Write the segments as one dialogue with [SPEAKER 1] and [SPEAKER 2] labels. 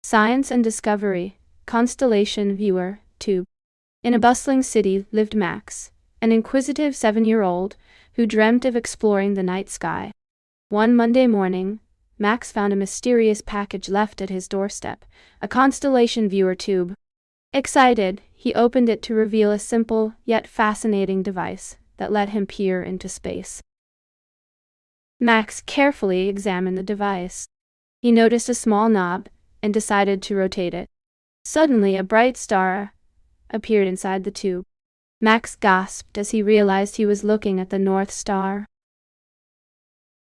[SPEAKER 1] Science and Discovery, Constellation Viewer, Tube. In a bustling city lived Max, an inquisitive 7-year-old who dreamt of exploring the night sky. One Monday morning, Max found a mysterious package left at his doorstep, a constellation viewer tube. Excited, he opened it to reveal a simple yet fascinating device that let him peer into space. Max carefully examined the device. He noticed a small knob and decided to rotate it. Suddenly, a bright star appeared inside the tube. Max gasped as he realized he was looking at the North Star.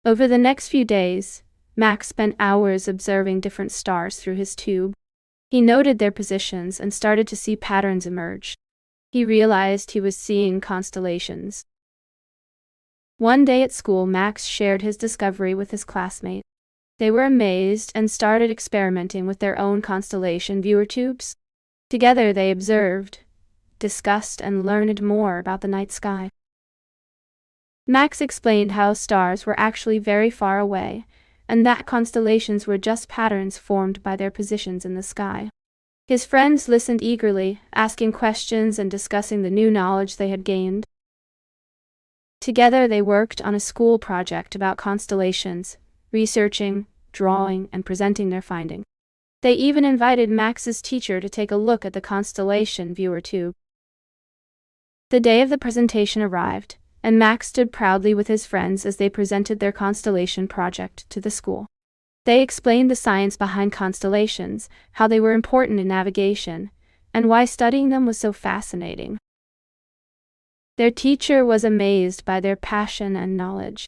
[SPEAKER 1] Over the next few days, Max spent hours observing different stars through his tube. He noted their positions and started to see patterns emerge. He realized he was seeing constellations. One day at school, Max shared his discovery with his classmates. They were amazed and started experimenting with their own constellation viewer tubes. Together they observed, discussed, and learned more about the night sky. Max explained how stars were actually very far away, and that constellations were just patterns formed by their positions in the sky. His friends listened eagerly, asking questions and discussing the new knowledge they had gained. Together they worked on a school project about constellations, researching, drawing, and presenting their findings. They even invited Max's teacher to take a look at the constellation viewer tube. The day of the presentation arrived, and Max stood proudly with his friends as they presented their constellation project to the school. They explained the science behind constellations, how they were important in navigation, and why studying them was so fascinating. Their teacher was amazed by their passion and knowledge.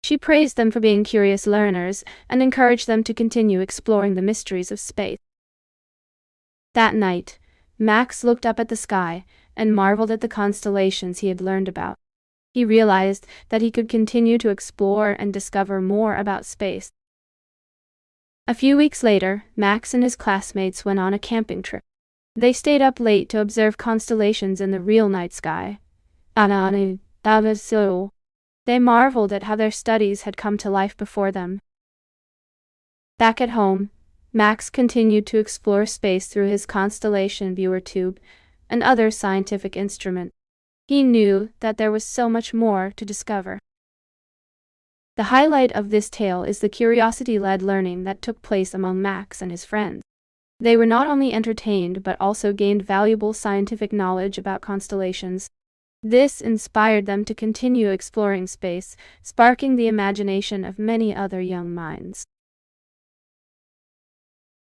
[SPEAKER 1] She praised them for being curious learners and encouraged them to continue exploring the mysteries of space. That night, Max looked up at the sky and marveled at the constellations he had learned about. He realized that he could continue to explore and discover more about space. A few weeks later, Max and his classmates went on a camping trip. They stayed up late to observe constellations in the real night sky. They marveled at how their studies had come to life before them. Back at home, Max continued to explore space through his constellation viewer tube and other scientific instruments. He knew that there was so much more to discover. The highlight of this tale is the curiosity-led learning that took place among Max and his friends. They were not only entertained but also gained valuable scientific knowledge about constellations. This inspired them to continue exploring space, sparking the imagination of many other young minds.